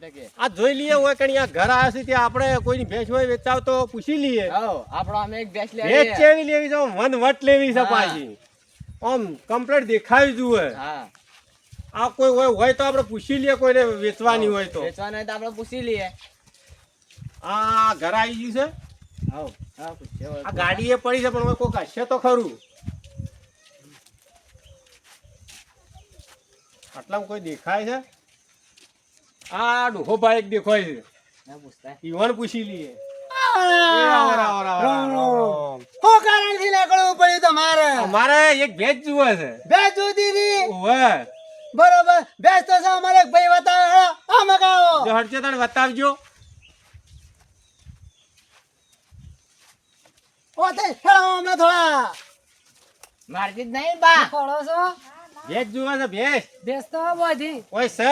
આ જોઈ લઈએ હોય કણી આ ઘર આવ્યા છે ત્યાં આપણે કોઈની ભેંસ હોય વેચાવ તો પૂછી લઈએ. આપણો અમે એક ભેંસ ભેંસ કેવી લેવી છે વન વટ લેવી છે પાછી આમ કમ્પ્લીટ દેખાવી જોઈએ. હા આ કોઈ હોય તો આપણે પૂછી લઈએ કોઈને વેચવાની હોય તો. વેચવાનું હોય તો આપણે પૂછી લઈએ. આ ઘર આવી ગયું છે. આ ગાડી એ પડી છે પણ હવે કોક હશે તો ખરું. આટલામાં કોઈ દેખાય છે? આ ડોહો ભાઈ એક દેખાય છે. ઈવન પૂછી લઈએ. અમારે એક ભેંસ જુએ છે. ભેંસ જોતી હતી. ઓવે બરોબર ભેંસ તો છે અમારે એક ભાઈ બતાવે આ મગાવો. જો હડશે તને બતાવજો. ઓ તે હેળો અમને થોડા મારતી જ નહીં બા. ખોળો છો ભેંસ જુએ છે ભેંસ. ભેંસ તો બધી ઓય છે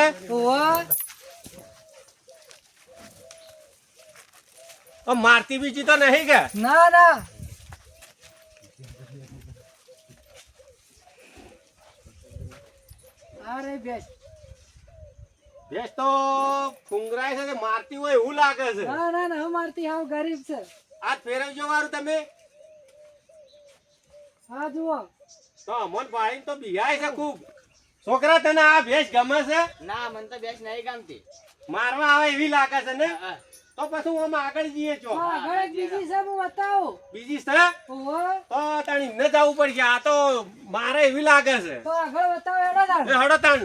મારતી બીજી તો નહીં કે? ના ના અરે ભેંસ ભેંસ તો ફુંગરાય છે કે મારતી હોય એવું લાગે છે. ના ના ના હું મારતી હાવ ગરીબ છે. આ ફેરવજો વાળું તમે હા જુઓ તો અમન પાડીને તો બિહાય છે ખૂબ. છોકરા તને આ ભેંસ ગમે છે? ના મને તો ભેંસ નહીં ગમતી. મારવા આવે એવી લાગે છે ને? તો પછી હું આમાં આગળ જઈએ છો. આગળ એક બીજી છે હું બતાવું. બીજી છે ઓહો તો તાણી ન જવું પડશે. આ તો મારે એવી લાગે છે. તો આગળ બતાવો એડો તાણ. એ હડો તાણ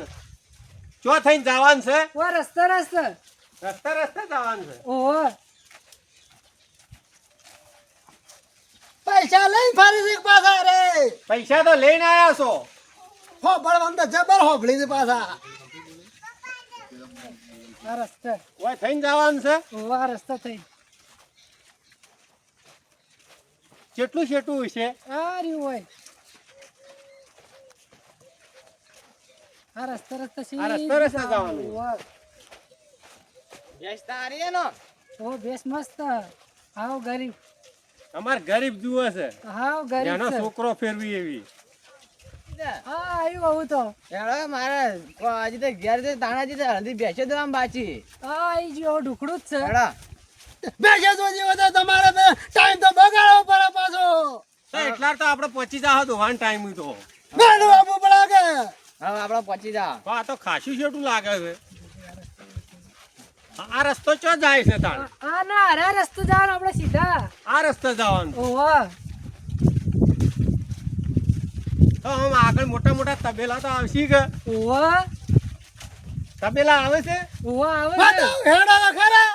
ચો થઈને જવાનું છે? ઓ રસ્તે રસ્તે રસ્તે રસ્તે જવાનું છે. ઓહો પૈસા લઈ ફરી છે પાછા રે. પૈસા તો લઈને આયા છો. હો બળવંત જબર હોભળી છે પાછા. આ રસ્તે ઓય થઈને જવાનું છે. ઓહો આ રસ્તે થઈ કેટલું છેટું છે? આ રહ્યું હોય આ રસ્તે રસ્તે આ રસ્તે રસ્તે જવાનું. ભેંસ તારી એનો. ઓ બેસ મસ્ત હાવ ગરીબ. અમાર ગરીબ જુએ છે હાવ ગરીબ એનો છે. છોકરો ફેરવી એવી. હા આવ્યું આવું તો હેડો મારે હજી તો ઘેર છે તાણાજી તો હલ્દી ભેંસે તો આમ બાચી. હા આવી ગયો ઢુકડું જ છે. હેડો બેસે તો જીવો તો તમારે ટાઈમ તો બગાડવો પડે પાછો. તો એટલા તો આપણે પહોંચી જાવ દોવાન ટાઈમ તો. ગાડું આપવું પડે કે હવે આપણે પહોંચી જા. તો આ તો ખાસું છેટું લાગે છે. આ રસ્તો ચો જાય છે તાણ? આ ના અરે રસ્તો જવાનું આપણે સીધા. આ રસ્તે જવાનું. ઓહો તો આમ આગળ મોટા મોટા તબેલા તો આવશે કે? ઓહો તબેલા આવે છે ઓહો આવે છે. બતાવો હેડા ખરા.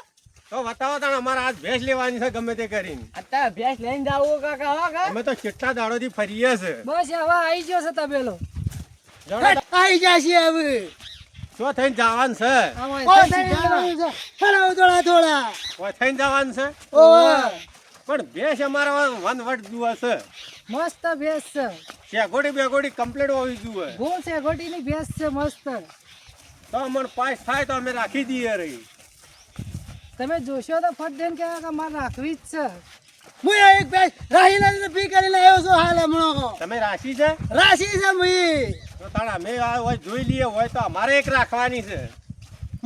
તો બતાવો તાણ અમારે આજ ભેંસ લેવાની છે ગમે તે કરીને. અત્યારે ભેંસ લઈને જાવું કાકા હો કા. અમે તો કેટલા દાડોથી ફરીએ છે. બસ હવે આવી ગયો છે તબેલો. આવી જશે હવે. શું થઈને જવાનું છે? થોડા ઓય થઈને જવાનું છે પણ ભેંસ અમારા વનવટ જુએ છે. મસ્ત ભેંસ છે. શેગોડી બેગોડી કમ્પ્લીટ હોવી જુએ. ગોળ છે ગોટીની ભેંસ છે મસ્ત. તો અમને પાસ થાય તો અમે રાખી દઈએ રહી. તમે જોશો તો ફટ દઈને કે મારે રાખવી જ છે. હું એક ભેંસ રાહી પી કરીને આવ્યો છું હાલ હમણાં. તમે રાશી છે? રાશી છે મુઈ. તો તાણ અમે આ હોય જોઈ લઈએ હોય તો અમારે એક રાખવાની છે.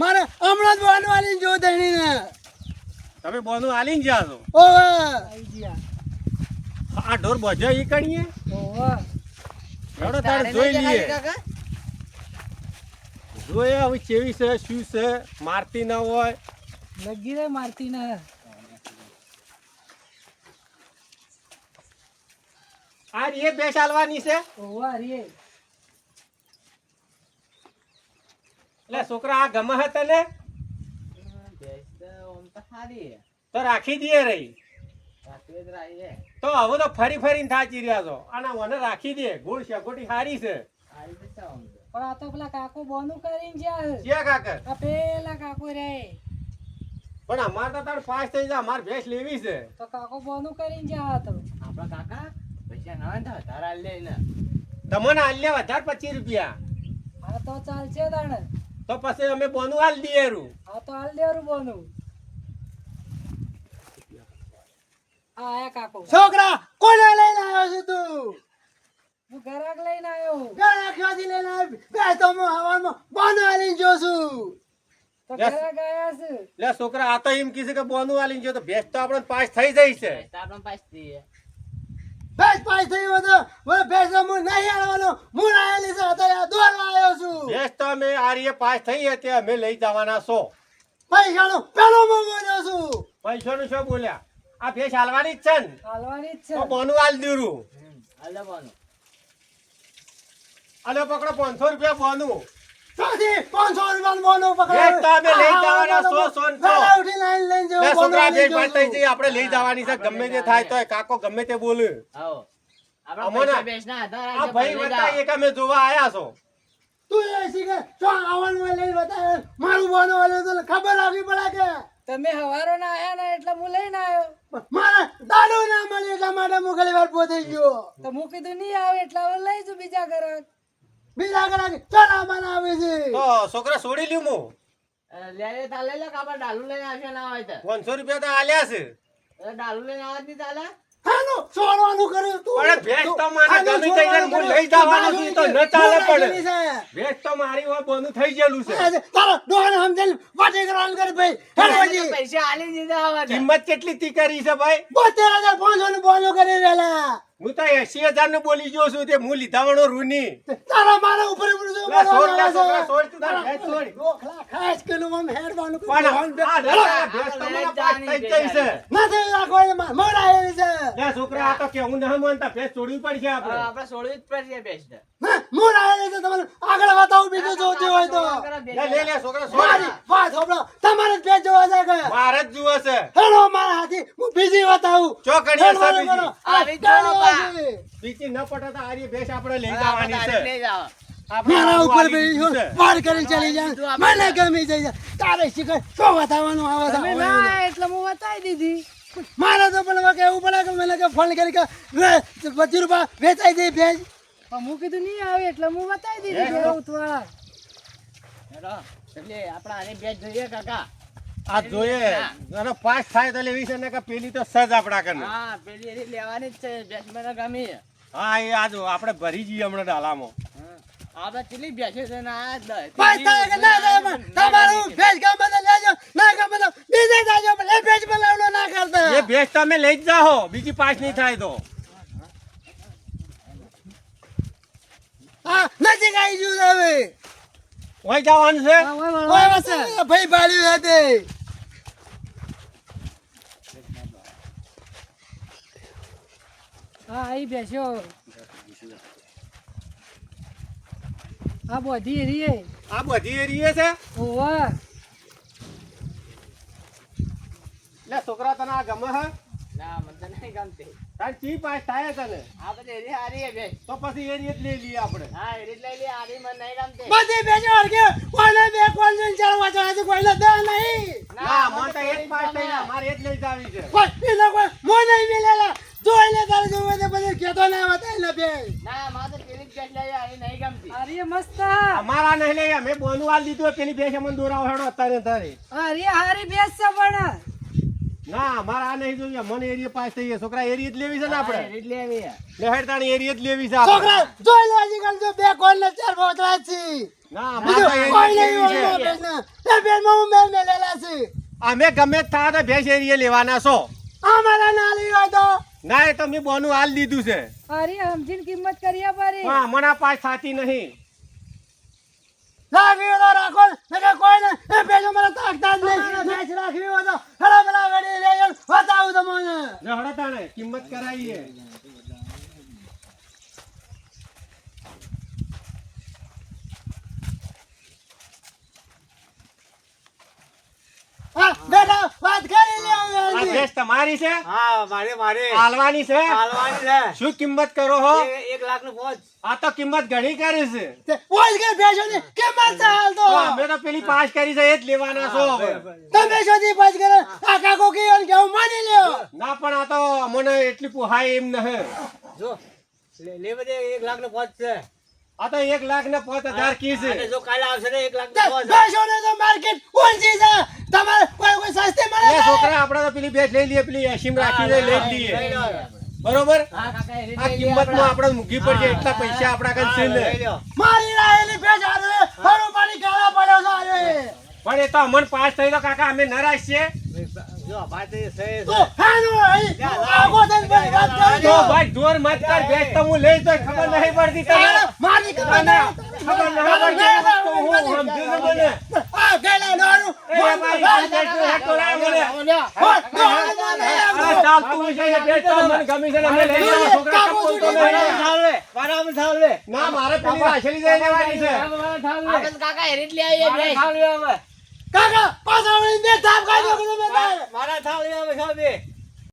મારે હમણાં જ બોલવાની જો દણીને. તમે બોનું આલીને જ્યાં છો. ઓવે આવી ગયા. આ ઢોર બોજો ઈ કરીએ. ઓહો હેડો તાણ જોઈ લઈએ. કાકા જોઈએ હવે કેવી છે શું છે. મારતી ના હોય. લગી રે મારતી ને. આ રે ભેંસ આલવાની છે. ઓહો રે એટલે છોકરા આ ગમે હે તને ભેંસ તો આમ તો સારી તો રાખી દઈએ રહી. રાખવી જ રાહી છે. તો હવે તો ફરી ફરીને થાચી રહ્યા છો. આના મને રાખી દે. ગોળ શેકોટી હારી છે. સારી તો છે આમ તો. પણ આ તો પેલા કાકો બોનું કરીને જાય. ક્યાં કાકા? આ પેલા કાકો રે પણ અમારે તો તાર પાસ થઈ જાય. અમારે ભેંસ લેવી છે. તો કાકો બોનું કરીને જાય તો. આપણા કાકા પૈસા ના થાય તારા લે ને. તમને આલ્યા વધારે 25 રૂપિયા. હા તો ચાલશે તાણે. તો પછી અમે બોનું આલ દઈએ રૂ. હા તો હાલ દેરું બોનું. આ આયા કાકો. છોકરા કોને લઈને આવ્યો છું તું? હું ઘરાક લઈને આવ્યો. ઘણા ક્યાંથી લઈને આવ્યો? ભેંસ તો હું હવામાં બોનો આલીને જો છું. તો લે. ઘરે ગયા છે. લે છોકરા આ તો એમ કીધું કે બોનું આલીને જો તો ભેંસ તો આપણે પાસ થઈ જઈ છે. તો આપણે પાછી દઈએ. ભેંસ પાસ થઈ ગયો તો મને ભેંસ હું નહીં આલવાનો હું રાયેલી છે અત્યારે આ દોરવા આવ્યો છું ભેંસ તો અમે આરીએ પાસ થઈ હતી અમે લઈ જવાના છો. પૈસાનો પેલો હું બોલ્યો છું પૈસાનું શું બોલ્યા? આ ભેંસ હાલવાની જ છે ને હાલવાની જ છે. તો બોનું આલ દીરું. હાલ બોનું. અલે પકડો 500 રૂપિયા બોનું. ચોથી 500 રૂપિયાનું બોનું પકડો ભેંસ તો અમે લઈ જવાના સો ને સો. વેલા ઉઠીને આઈને લઈને જાઓ, લે બોનું છોકરા આલી ભેંસ પાસ થઈ જાઉં જઈ આપણે લઈ જવાની છે ગમે તે થાય તોય કાકો ગમે તે બોલે. આવો. આપણા અમોના. પૈસા બેસના આધાર આ આજે ભાઈ લઈ વતા જાઓ. એક અમે જોવા આયા છો. તું એ શીખે તો આવવાનું હોય લઈને બતાવે મારું બોનું આલ્યું તો ખબર રાખવી પડે કે તમે હવારો ના આયા ને એટલે હું લઈને આવ્યો. મારા દાડો ના મળે એટલા માટે હું ઘણી વાર પોતે ગયો તો હું કીધું નહીં આવે એટલે હવે લઈ જઉં બીજા ઘરે. બીજા કલાકે ચલાવવાના આવે છે તો છોકરા છોડી લ્યું હું. લે લે તાલ લઈ લે કે આપણે ડાલુ લઈને આવશે ના હોય તો. 500 રૂપિયા તો આલ્યા છે. ડાલુ લઈને આવત નહીં ચાલે. હાલો છોડવાનું કર્યું તું પણ ભેંસ તો મને ગમી થઈ જાય ને હું લઈ જવાનો છું તો ન ચાલે પણ. ભેંસ તો મારી હોય બોનું થઈ ગયેલું છે. તારો ડોહન સમજેલ વાટે કરવાનું કરે ભાઈ હેડવાજી પૈસા આલી દીધા હવે તો. કિંમત કેટલી તી કરી છે ભાઈ? 72,500 નું બોનું કરી રહેલા હું તો 80,000 નું બોલી ગયો છું તે હું લીધાવાનો રૂની. તારા મારા ઉપર ઉપર શું લે છોડ લે બોલવાનું છોકરા આવે છોડ તું તાર ભેંસ છોડ. છે? ડોખલા ખાસ કેલું આમ હેડવાનું પણ આ લે, ભેંસ તો મને પાસ થઈ જ ગઈ છે. નથી રાખો એ મોડા આવેલી છે લે છોકરા આ તો કેવું ન માનતા ભેંસ છોડવી પડશે હવે આપણે. આપણે છોડવી જ પડશે બેસને. મોડા આવેલી છે તમારે આગળ બતાવું બીજું જોતી હોય તો લે લે છોકરા મારી છોડ. વાત સાંભળો તમારે જ ભેજ જોવા જાય કે મારે જ જુએ છે. હેડો મારા હાથી હું બીજી બતાવું ચોકડીએ છે હેડવાનું બીજી. કરો. આવી જ હેડો બા. છે. બીજી ન પટે તો આરી ભેંસ આપણે લઈ હવે આપણે જવાની તારીખ છે. લઈ જાઓ. આપણે મારા આવું ઉપર આલી બેસી દીધું છે. વાર કરીને ચલી જાય મને ગમી જાય છે. તારે શીખર શું બતાવવાનું આવે છે તમે ના આયા એટલે હું બતાવી દીધી. મારે તો પણ કેવું પડે કે મને કે ફોન કરી કે 25 રૂપિયા વેચાઈ દે ભેજ પણ હું કીધું નહીં આવે એટલે હું બતાવી દીધી. હે? જોઉં થોડા. હેડો. એટલે આપણે આની બેચ જોઈએ કાકા. આ જોઈએ અને પાસ થાય તો લેવી છે ને કે પેલી તો સજ આપણા કને. હા પેલી એની લેવાની જ છે બેચ મને ગમી. હા એ આ જો આપણે ભરી જઈએ હમણાં ડાલામાં. આપણે ચીલી બેસે છે ને આ બસ થાય કે ના થાય પણ તમારું ભેજ ગમે તો લેજો ના ગમે તો બીજે જાજો પણ એ ભેજ બનાવવાનો ના કરતા એ ભેંસ તમે લઈ જ જાઓ બીજી પાસ નહીં થાય તો. હા નજીક આવી ગયું છે હવે ઓય જવાનું છે. હા, ઓય ઓય વળવાનું છે. વસે ભાઈ ભાડ્યું હતી હા અહીં બેસ્યો. આ બધી એરીએ. આ બધી એરીએ છે. ઓવા. લે છોકરા તને આ ગમે હે? ના મને તો નહીં ગમતી. તાર ચી પાસ થાય તને આ બધી એરી હારી છે બેચ. તો પછી એરી જ લઈ લઈએ આપણે. હા એરી જ લઈ લે હારી મને નહીં ગમતી. બધી ભેજો હરકે કોને બે કોને ચાર વાંચવા છે કોઈને દે નહીં ના મને તો એક પાસ થઈ ગયા મારે એ જ લઈ જાવી છે. કોઈ એનો કોઈ મોને મિલેલા જોઈ લે તારે જોવે તો પછી કેતો ના બતાય લે બે ના મારે તો પેલી જ બેચ લઈ હારી નહીં ગમતી. હારી મસ્ત. અમારા નહીં લઈ અમે બોનું આલ દીધું હોય, પેલી ભેંસ અમને દોરાવો હેડો અત્યારે તારે. હારી હારી બેસ છે પણ. ના મારા આ નહીં જોઈએ મને એરી પાસ થઈ ગયા છોકરા એરી જ લેવી છે ને હા, આપણે. એરી જ લેવી છે. લેહેડ તાણી એરી જ લેવી છે આપણે. છોકરા જોઈ લે આજકાલ જો બે કોને ચાર વાંચવા છે ના બીજું મારે કોઈ એરી જ નહીં લેવી હોય છે. બેસના બે બેનમાં હું મેલ મેલેલા છે અમે ગમે જ થાય તો ભેંસ એરીએ લેવાના છો. અમારા ના લઈ હોય તો ના એ તો મેં બોનું હાલ દીધું છે. હારી સમજીને કિંમત કરી પારી. હા મને પાસ થતી નહીં. રાખવી હોય તો રાખો ને કે કોઈ ને એ બેજો મને તાકતા જ નહીં મેચ રાખવી હોય તો હળા બળા વડી લે બતાવું તમને લે હેડો તાણે કિંમત કરાવીએ. હા બેટા વાત કરી લે આ હવે ભેંસ તમારી છે? હા મારે હાલવાની છે? હાલવાની છે શું કિંમત કરો હો? 1 લાખ નું પહોંચ. આ તો કિંમત ઘણી કરી છે. બોલ કે બેજો ની કિંમત ચાલ તો તો અમે તો પેલી પાસ કરી છે એ જ લેવાના છો હવે. તમે સુધી પાસ કરે આ કાકો કે હું માની લ્યો ના પણ આ તો મને એટલી પોહાય એમ નહીં. જો લે બધે 1 લાખ નું પહોંચ છે. આ તો 1 લાખ ને 5,000 કી અને છે. જો કાલે આવશે ને 1 લાખ નું પહોંચ. બેજો ને તો માર્કેટ ઊંચી છે તમારે કોઈ સસ્તી મળે એ છે? છોકરા આપણે તો પેલી ભેંસ લઈ લઈએ પેલી 80 માં રાખી લઈ લઈ લઈએ લો. બરોબર. હા કાકા એરી જ આ લઈ લે કિંમત માં આપણે. આપણે મૂકી પડશે એટલા પૈસા આપણા કન છે લઈ ને. લો. મારી રાયેલી ભેજ આરે હરું પાણી કાળા પડ્યો છે આરે પણ એ તો અમન પાસ થઈ તો કાકા અમે નરાશ છીએ. જો વાત એ સહી તો છે. હાલો અહીં આગો થઈને બધી વાત કરી તો દો. ભાઈ જોર મત કર, ભેંસ તો હું લઈ જઈશ, ખબર નહીં પડતી તને. મારી ખબર નહીં પડતી તો હું સમજ્યું છે મને. આ ગેલા ડોરું એ ભાઈ આ ભેંસનો હેઠો લાવ મને. આ ચાલતું છે એ ભેંસ તો મને ગમી છે ને અમે લઈ જવા. છોકરા કપ બોલતો નહીં. મારા થાળ લે. ના મારે પેલી વાછડી લઈ લેવાની છે. આપણે કાકા હેરી જ લઈ આવીએ બે. કાકા પાછા વળીને બે થાપ ખાઈ દો કે તમે તારે. મારા થાળ લે હવે સાહેબ.